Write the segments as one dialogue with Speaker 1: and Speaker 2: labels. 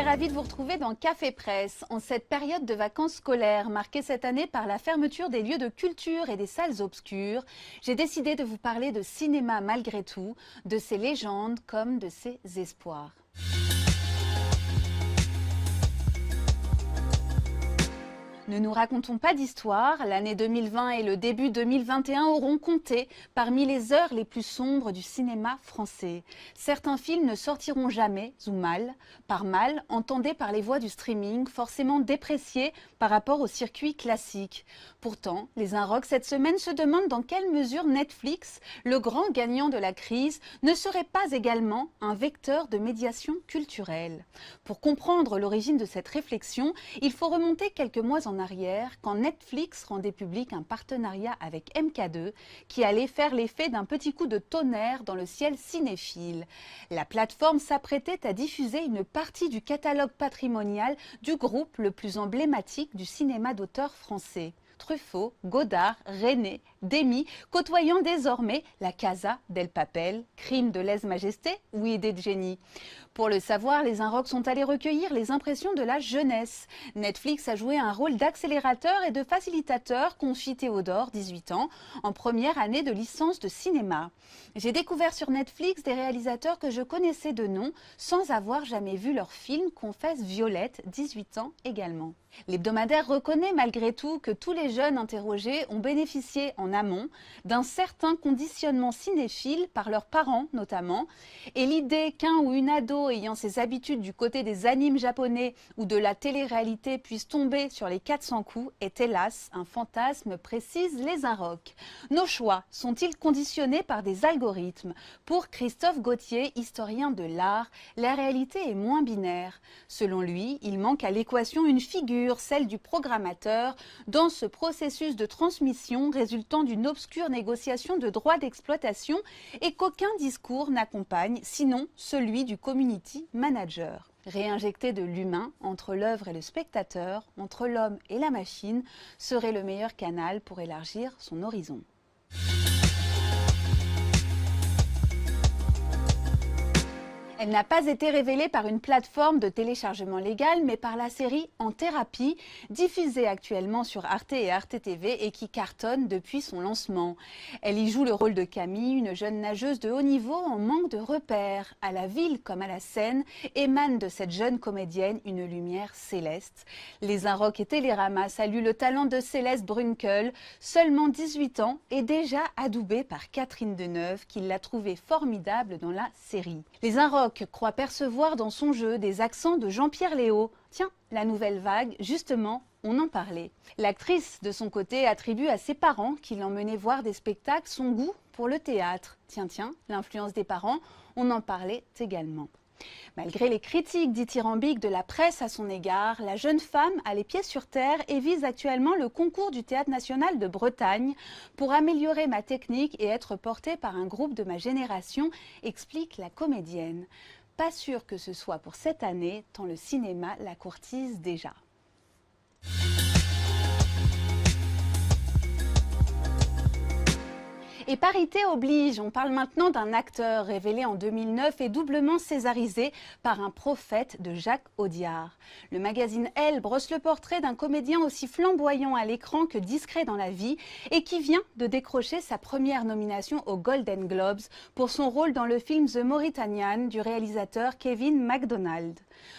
Speaker 1: ravie de vous retrouver dans Café Presse. En cette période de vacances scolaires, marquée cette année par la fermeture des lieux de culture et des salles obscures, j'ai décidé de vous parler de cinéma malgré tout, de ses légendes comme de ses espoirs. Ne nous racontons pas d'histoire, l'année 2020 et le début 2021 auront compté parmi les heures les plus sombres du cinéma français. Certains films ne sortiront jamais, ou mal. Par mal, entendez par les voies du streaming, forcément dépréciés par rapport au circuit classique. Pourtant, les Inrocks cette semaine se demandent dans quelle mesure Netflix, le grand gagnant de la crise, ne serait pas également un vecteur de médiation culturelle. Pour comprendre l'origine de cette réflexion, il faut remonter quelques mois en arrière, quand Netflix rendait public un partenariat avec MK2 qui allait faire l'effet d'un petit coup de tonnerre dans le ciel cinéphile. La plateforme s'apprêtait à diffuser une partie du catalogue patrimonial du groupe le plus emblématique du cinéma d'auteur français. Truffaut, Godard, René, Demy, côtoyant désormais la Casa del Papel, Crime de lèse-majesté ou Idée de génie. Pour le savoir, les Inrocks sont allés recueillir les impressions de la jeunesse. Netflix a joué un rôle d'accélérateur et de facilitateur, confie Théodore, 18 ans, en première année de licence de cinéma. J'ai découvert sur Netflix des réalisateurs que je connaissais de nom, sans avoir jamais vu leur film, confesse Violette, 18 ans également. L'hebdomadaire reconnaît malgré tout que tous les jeunes interrogés ont bénéficié en amont d'un certain conditionnement cinéphile par leurs parents notamment, et l'idée qu'un ou une ado ayant ses habitudes du côté des animes japonais ou de la télé-réalité puisse tomber sur les 400 coups est hélas un fantasme, précisent les Inrocks. Nos choix sont-ils conditionnés par des algorithmes? Pour Christophe Gauthier, historien de l'art, la réalité est moins binaire. Selon lui, il manque à l'équation une figure, celle du programmateur, dans ce processus de transmission résultant d'une obscure négociation de droits d'exploitation et qu'aucun discours n'accompagne, sinon celui du community manager. Réinjecter de l'humain entre l'œuvre et le spectateur, entre l'homme et la machine, serait le meilleur canal pour élargir son horizon. Elle n'a pas été révélée par une plateforme de téléchargement légal, mais par la série En thérapie, diffusée actuellement sur Arte et Arte TV et qui cartonne depuis son lancement. Elle y joue le rôle de Camille, une jeune nageuse de haut niveau en manque de repères. À la ville comme à la scène, émane de cette jeune comédienne une lumière céleste. Les Inrocks et Télérama saluent le talent de Céleste Brunkel, seulement 18 ans et déjà adoubée par Catherine Deneuve, qui l'a trouvée formidable dans la série. Les Inrocks croit percevoir dans son jeu des accents de Jean-Pierre Léaud. Tiens, la nouvelle vague, justement, on en parlait. L'actrice, de son côté, attribue à ses parents qui l'emmenaient voir des spectacles son goût pour le théâtre. Tiens, l'influence des parents, on en parlait également. Malgré les critiques dithyrambiques de la presse à son égard, la jeune femme a les pieds sur terre et vise actuellement le concours du Théâtre national de Bretagne pour améliorer ma technique et être portée par un groupe de ma génération, explique la comédienne. Pas sûr que ce soit pour cette année, tant le cinéma la courtise déjà. Et parité oblige, on parle maintenant d'un acteur révélé en 2009 et doublement césarisé par un prophète de Jacques Audiard. Le magazine Elle brosse le portrait d'un comédien aussi flamboyant à l'écran que discret dans la vie et qui vient de décrocher sa première nomination aux Golden Globes pour son rôle dans le film The Mauritanian du réalisateur Kevin MacDonald.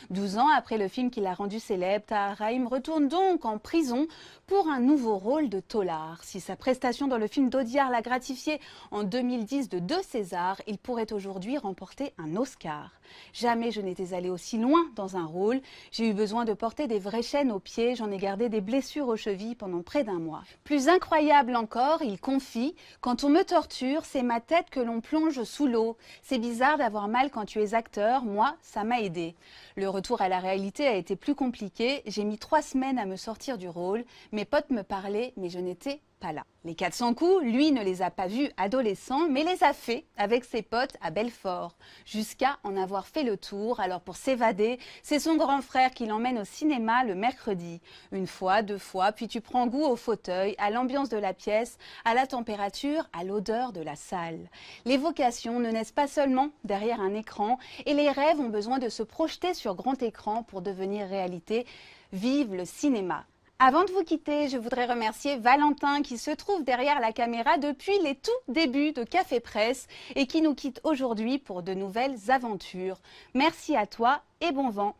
Speaker 1: 12 ans après le film qui l'a rendu célèbre, Tahar Rahim retourne donc en prison pour un nouveau rôle de tôlard. Si sa prestation dans le film d'Audiard l'a gratifié en 2010 de 2 Césars, il pourrait aujourd'hui remporter un Oscar. Jamais je n'étais allée aussi loin dans un rôle. J'ai eu besoin de porter des vraies chaînes aux pieds, j'en ai gardé des blessures aux chevilles pendant près d'un mois. Plus incroyable encore, il confie « Quand on me torture, c'est ma tête que l'on plonge sous l'eau. C'est bizarre d'avoir mal quand tu es acteur, moi, ça m'a aidé. » Le retour à la réalité a été plus compliqué. J'ai mis 3 semaines à me sortir du rôle. Mes potes me parlaient, mais je n'étais pas là. Les 400 coups, lui, ne les a pas vus adolescents, mais les a fait avec ses potes à Belfort, jusqu'à en avoir fait le tour. Alors pour s'évader, c'est son grand frère qui l'emmène au cinéma le mercredi. Une fois, deux fois, puis tu prends goût au fauteuil, à l'ambiance de la pièce, à la température, à l'odeur de la salle. Les vocations ne naissent pas seulement derrière un écran, et les rêves ont besoin de se projeter sur grand écran pour devenir réalité. Vive le cinéma! Avant de vous quitter, je voudrais remercier Valentin qui se trouve derrière la caméra depuis les tout débuts de Café Presse et qui nous quitte aujourd'hui pour de nouvelles aventures. Merci à toi et bon vent.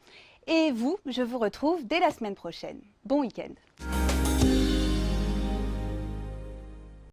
Speaker 1: Et vous, je vous retrouve dès la semaine prochaine. Bon week-end.